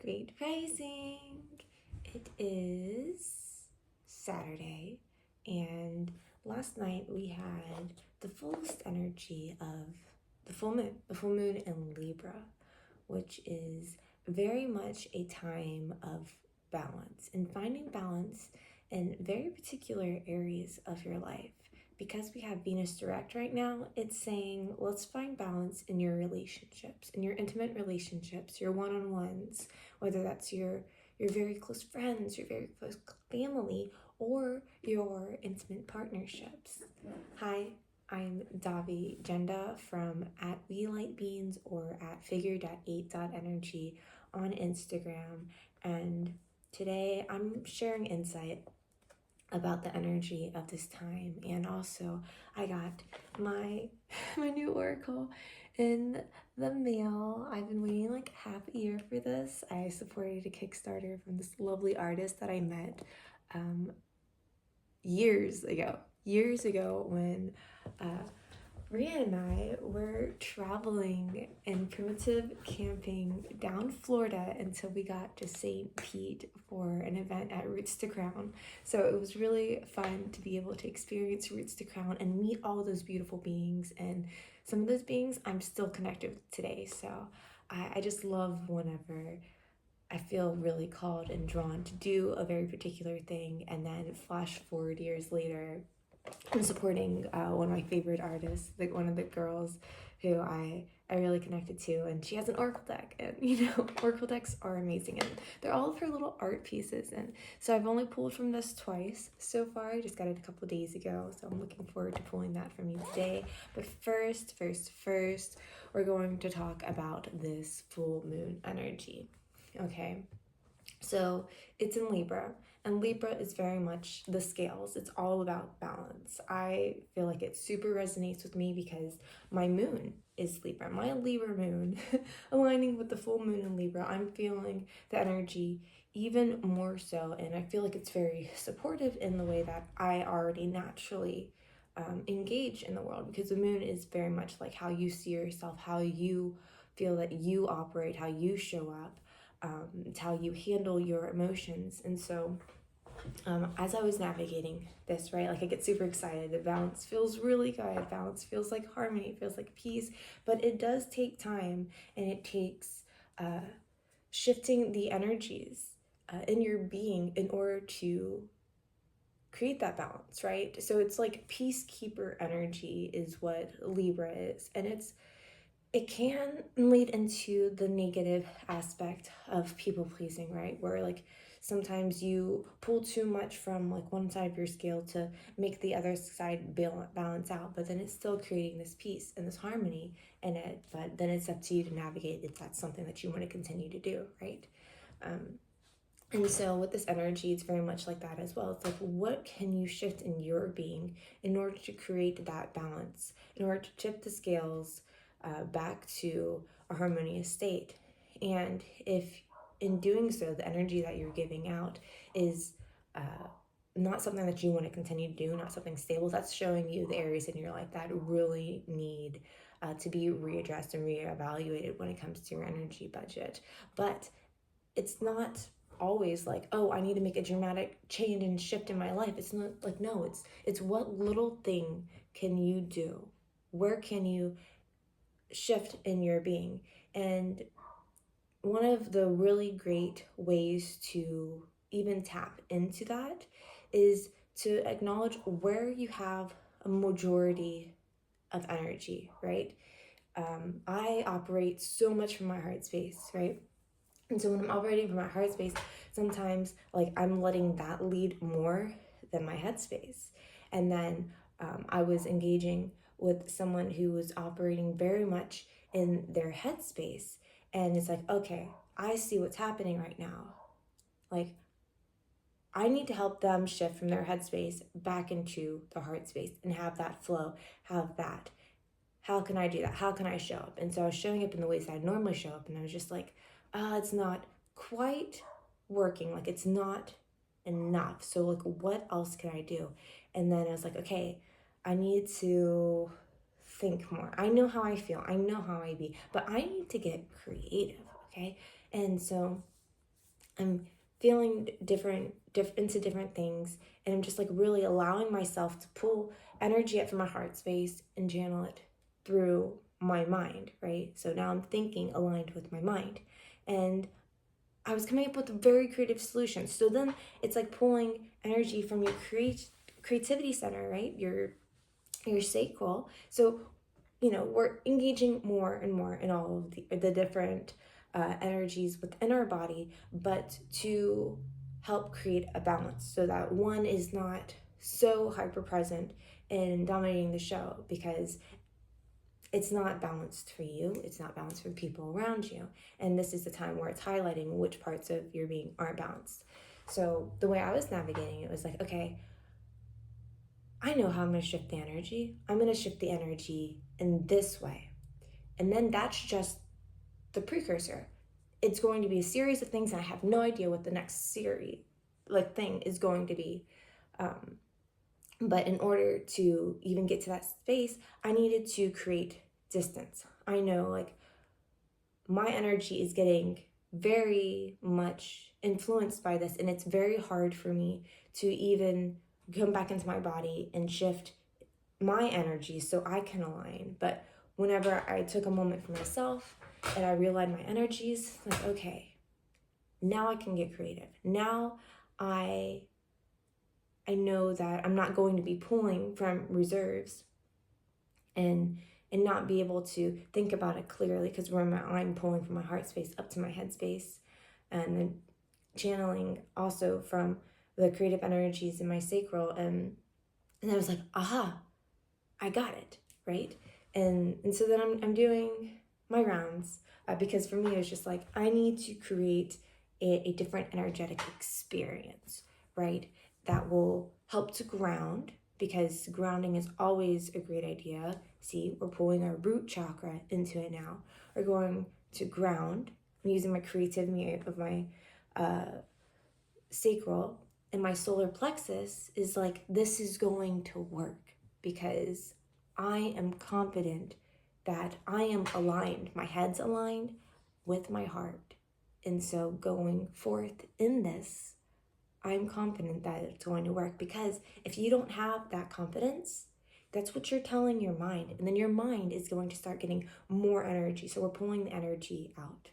Great rising. It is Saturday, and last night we had the fullest energy of the full moon in Libra, which is very much a time of balance and finding balance in very particular areas of your life. Because we have Venus direct right now, it's saying let's find balance in your relationships, in your intimate relationships, your one-on-ones, whether that's your very close friends, your very close family, or your intimate partnerships. Hi, I'm Davi Jenda from at WeLightBeans or at figure.8.energy on Instagram, and today I'm sharing insight about the energy of this time. And also I got my my new oracle in the mail. I've been waiting like half a year for this. I supported a Kickstarter from this lovely artist that I met years ago when Rhea and I were traveling and primitive camping down Florida until we got to St. Pete for an event at Roots to Crown. So it was really fun to be able to experience Roots to Crown and meet all those beautiful beings. And some of those beings I'm still connected with today. So I just love whenever I feel really called and drawn to do a very particular thing, and then flash forward years later, I'm supporting one of my favorite artists, like one of the girls who I really connected to, and she has an oracle deck, and oracle decks are amazing, and they're all of her little art pieces. And so I've only pulled from this twice so far. I just got it a couple days ago, so I'm looking forward to pulling that from you today. But first, we're going to talk about this full moon energy. Okay, so it's in Libra, and Libra is very much the scales. It's all about balance. I feel like it super resonates with me because my moon is Libra. My Libra moon aligning with the full moon in Libra, I'm feeling the energy even more so, and I feel like it's very supportive in the way that I already naturally engage in the world, because the moon is very much like how you see yourself, how you feel that you operate, how you show up. It's how you handle your emotions. And so as I was navigating this, right, like I get super excited. The balance feels really good. Balance feels like harmony. It feels like peace. But it does take time, and it takes shifting the energies in your being in order to create that balance, right? So it's like peacekeeper energy is what Libra is. And it can lead into the negative aspect of people pleasing, right? Where like sometimes you pull too much from like one side of your scale to make the other side balance out, but then it's still creating this peace and this harmony in it. But then it's up to you to navigate if that's something that you want to continue to do, right? And so with this energy, it's very much like that as well. It's like, what can you shift in your being in order to create that balance, in order to tip the scales back to a harmonious state? And if in doing so, the energy that you're giving out is not something that you want to continue to do, not something stable, that's showing you the areas in your life that really need to be readdressed and reevaluated when it comes to your energy budget. But it's not always like, oh, I need to make a dramatic change and shift in my life. It's not like, no, it's what little thing can you do? Where can you shift in your being? And one of the really great ways to even tap into that is to acknowledge where you have a majority of energy, right? I operate so much from my heart space, right? And so when I'm operating from my heart space, sometimes like I'm letting that lead more than my head space. And then I was engaging with someone who was operating very much in their head space. And it's like, okay, I see what's happening right now. Like, I need to help them shift from their headspace back into the heart space and have that flow, have that. How can I do that? How can I show up? And so I was showing up in the ways that I normally show up, and I was just like, it's not quite working. Like, it's not enough. So like, what else can I do? And then I was like, okay, I need to think more. I know how I feel. I know how I be, but I need to get creative. Okay. And so I'm feeling into different things, and I'm just like really allowing myself to pull energy up from my heart space and channel it through my mind, right? So now I'm thinking aligned with my mind. And I was coming up with very creative solutions. So then it's like pulling energy from your creativity center, right? Your sacral. So, we're engaging more and more in all of the different energies within our body, but to help create a balance so that one is not so hyper present in dominating the show, because it's not balanced for you, it's not balanced for the people around you. And this is the time where it's highlighting which parts of your being aren't balanced. So the way I was navigating it was like, okay, I know how I'm going to shift the energy. I'm going to shift the energy in this way. And then that's just the precursor. It's going to be a series of things, and I have no idea what the next thing is going to be. But in order to even get to that space, I needed to create distance. I know, like, my energy is getting very much influenced by this, and it's very hard for me to even come back into my body and shift my energy so I can align. But whenever I took a moment for myself and I realigned my energies, like, okay, now I can get creative. Now I know that I'm not going to be pulling from reserves and not be able to think about it clearly, because I'm pulling from my heart space up to my head space, and then channeling also from the creative energies in my sacral, and I was like, aha, I got it, right? And so then I'm doing my rounds, because for me it was just like, I need to create a different energetic experience, right? That will help to ground, because grounding is always a great idea. See, we're pulling our root chakra into it now. We're going to ground. I'm using my creativity of my sacral, and my solar plexus is like, this is going to work, because I am confident that I am aligned. My head's aligned with my heart. And so going forth in this, I'm confident that it's going to work, because if you don't have that confidence, that's what you're telling your mind. And then your mind is going to start getting more energy. So we're pulling the energy out,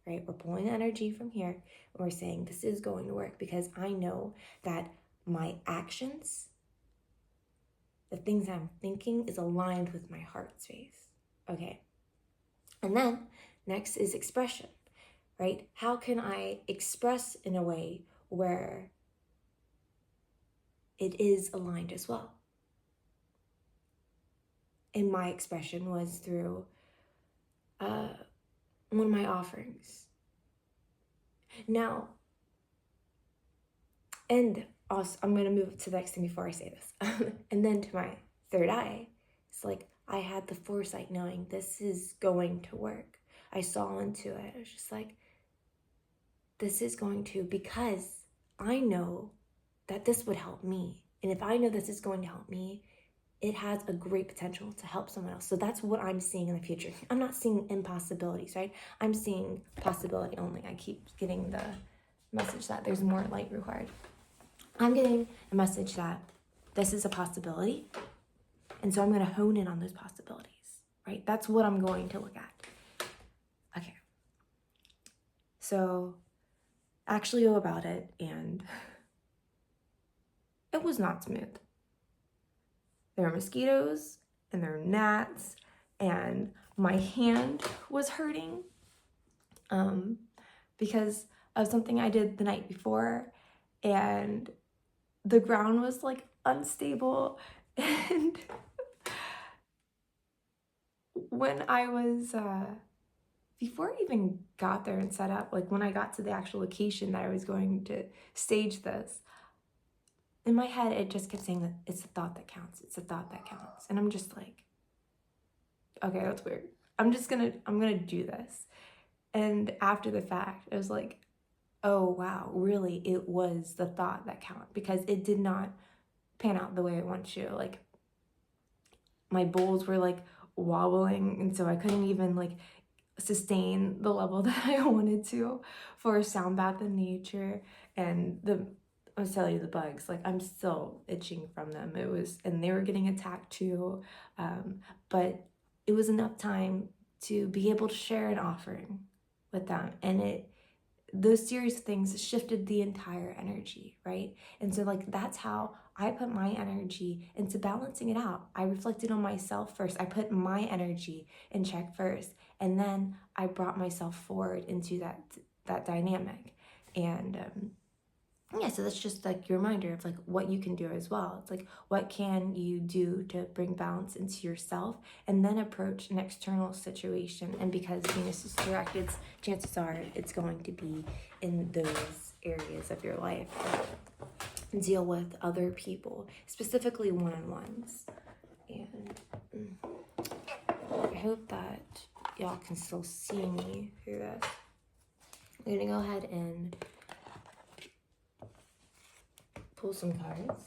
right? We're pulling the energy from here, and we're saying this is going to work, because I know that my actions, the things I'm thinking, is aligned with my heart space. Okay. And then next is expression, right? How can I express in a way where it is aligned as well? And my expression was through one of my offerings. Now, and also, I'm going to move to the next thing before I say this. And then to my third eye, it's like, I had the foresight knowing this is going to work. I saw into it. I was just like, this is going to, because I know that this would help me. And if I know this is going to help me, it has a great potential to help someone else. So that's what I'm seeing in the future. I'm not seeing impossibilities, right? I'm seeing possibility only. I keep getting the message that there's more light required. I'm getting a message that this is a possibility. And so I'm going to hone in on those possibilities, right? That's what I'm going to look at. Okay. So actually go about it, and it was not smooth. There were mosquitoes and there were gnats, and my hand was hurting because of something I did the night before, and the ground was like unstable. And when I was, before I even got there and set up, like when I got to the actual location that I was going to stage this, in my head, it just kept saying that it's the thought that counts. It's the thought that counts. And I'm just like, okay, that's weird. I'm gonna do this. And after the fact, it was like, oh wow, really, it was the thought that counted, because it did not pan out the way I wanted to. Like, my bowls were like wobbling, and so I couldn't even like sustain the level that I wanted to for sound bath in nature. And I was telling you, the bugs, like, I'm still itching from them. And they were getting attacked too. But it was enough time to be able to share an offering with them. And those series of things shifted the entire energy, right? And so, like, that's how I put my energy into balancing it out. I reflected on myself first. I put my energy in check first, and then I brought myself forward into that dynamic. And yeah, so that's just like your reminder of like what you can do as well. It's like, what can you do to bring balance into yourself, and then approach an external situation. And because Venus is directed, chances are it's going to be in those areas of your life. Deal with other people, specifically one-on-ones. And I hope that y'all can still see me through this. I'm gonna go ahead and pull some cards.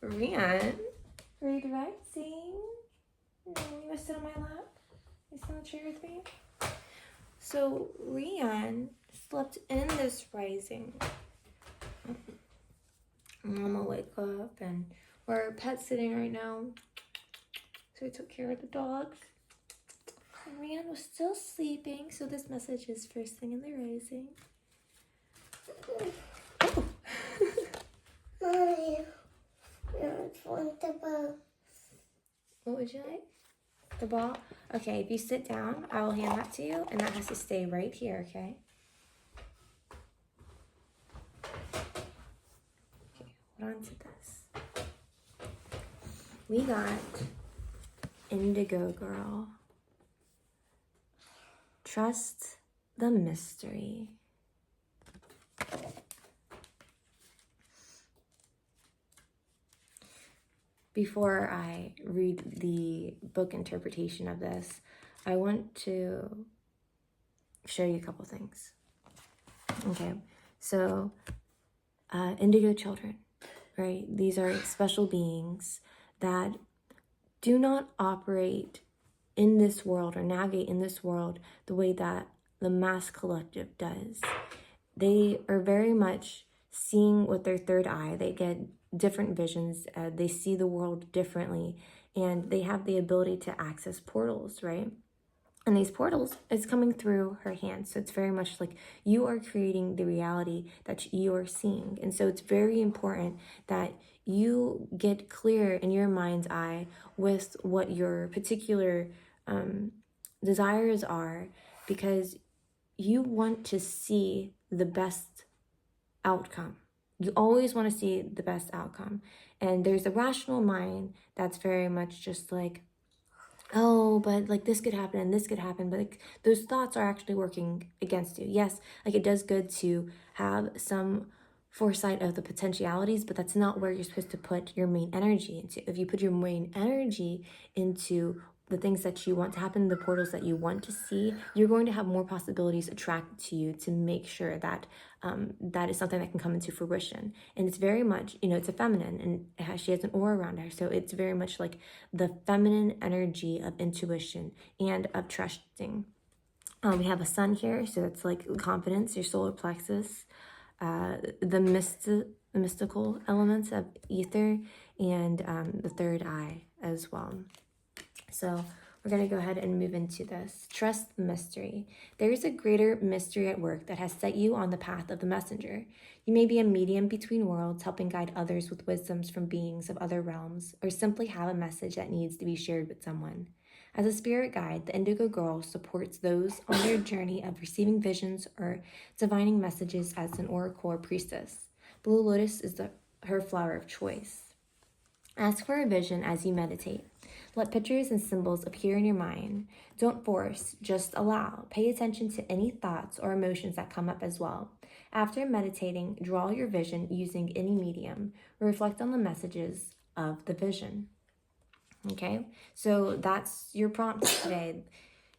Rian, read rising. You wanna sit on my lap? You sit on the chair with me? So Rian slept in this rising. Mama wake up, and we're pet sitting right now. So we took care of the dogs. And Rian was still sleeping, so this message is first thing in the rising. Oh. Mommy, I want the ball. What would you like? The ball? Okay, if you sit down, I will hand that to you, and that has to stay right here, okay? Okay, hold on to this. We got Indigo Girl. Trust the mystery. Before I read the book interpretation of this, I want to show you a couple things. Okay, so indigo children, right? These are special beings that do not operate in this world or navigate in this world the way that the mass collective does. They are very much seeing with their third eye. They get different visions. They see the world differently, and they have the ability to access portals, right? And these portals is coming through her hands. So it's very much like you are creating the reality that you are seeing. And so it's very important that you get clear in your mind's eye with what your particular desires are, because you want to see the best outcome. You always want to see the best outcome. And there's a rational mind that's very much just like, oh, but like this could happen and this could happen, but like those thoughts are actually working against you. Yes, like it does good to have some foresight of the potentialities, but that's not where you're supposed to put your main energy into. If you put your main energy into the things that you want to happen, the portals that you want to see, you're going to have more possibilities attracted to you to make sure that that is something that can come into fruition. And it's very much, it's a feminine, and she has an aura around her. So it's very much like the feminine energy of intuition and of trusting. We have a sun here, so it's like confidence, your solar plexus, the mystical elements of ether, and the third eye as well. So we're going to go ahead and move into this. Trust the mystery. There is a greater mystery at work that has set you on the path of the messenger. You may be a medium between worlds, helping guide others with wisdoms from beings of other realms, or simply have a message that needs to be shared with someone. As a spirit guide, the Indigo Girl supports those on their journey of receiving visions or divining messages as an oracle or priestess. Blue Lotus is her flower of choice. Ask for a vision as you meditate. Let pictures and symbols appear in your mind. Don't force, just allow. Pay attention to any thoughts or emotions that come up as well. After meditating, draw your vision using any medium. Reflect on the messages of the vision. Okay, so that's your prompt today.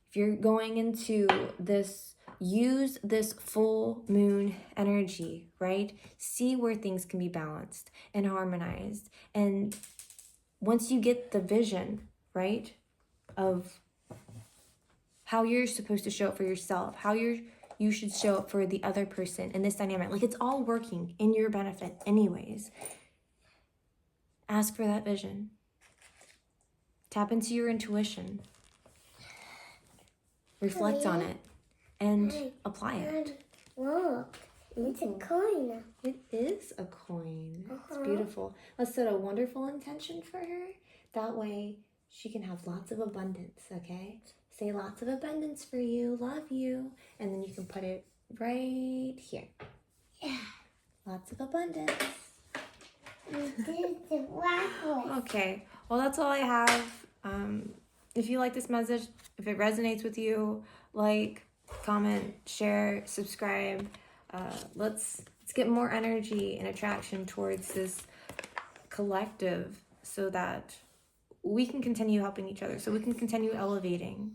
If you're going into this, use this full moon energy, right? See where things can be balanced and harmonized. And once you get the vision, right, of how you're supposed to show up for yourself, how you should show up for the other person in this dynamic. Like, it's all working in your benefit anyways. Ask for that vision. Tap into your intuition. Reflect on it and apply it. Look, it's a coin. It is a coin. It's beautiful. Let's set a wonderful intention for her. That way she can have lots of abundance, okay? Say lots of abundance for you, love you, and then you can put it right here. Yeah. Lots of abundance. Exactly. Okay, well, that's all I have. If you like this message, if it resonates with you, like, comment, share, subscribe. Let's get more energy and attraction towards this collective so that we can continue helping each other, so we can continue elevating,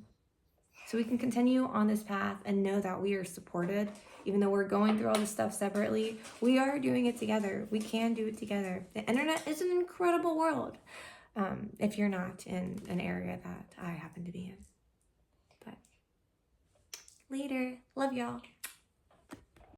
so we can continue on this path and know that we are supported. Even though we're going through all this stuff separately, we are doing it together. We can do it together. The internet is an incredible world, if you're not in an area that I happen to be in. But later. Love y'all.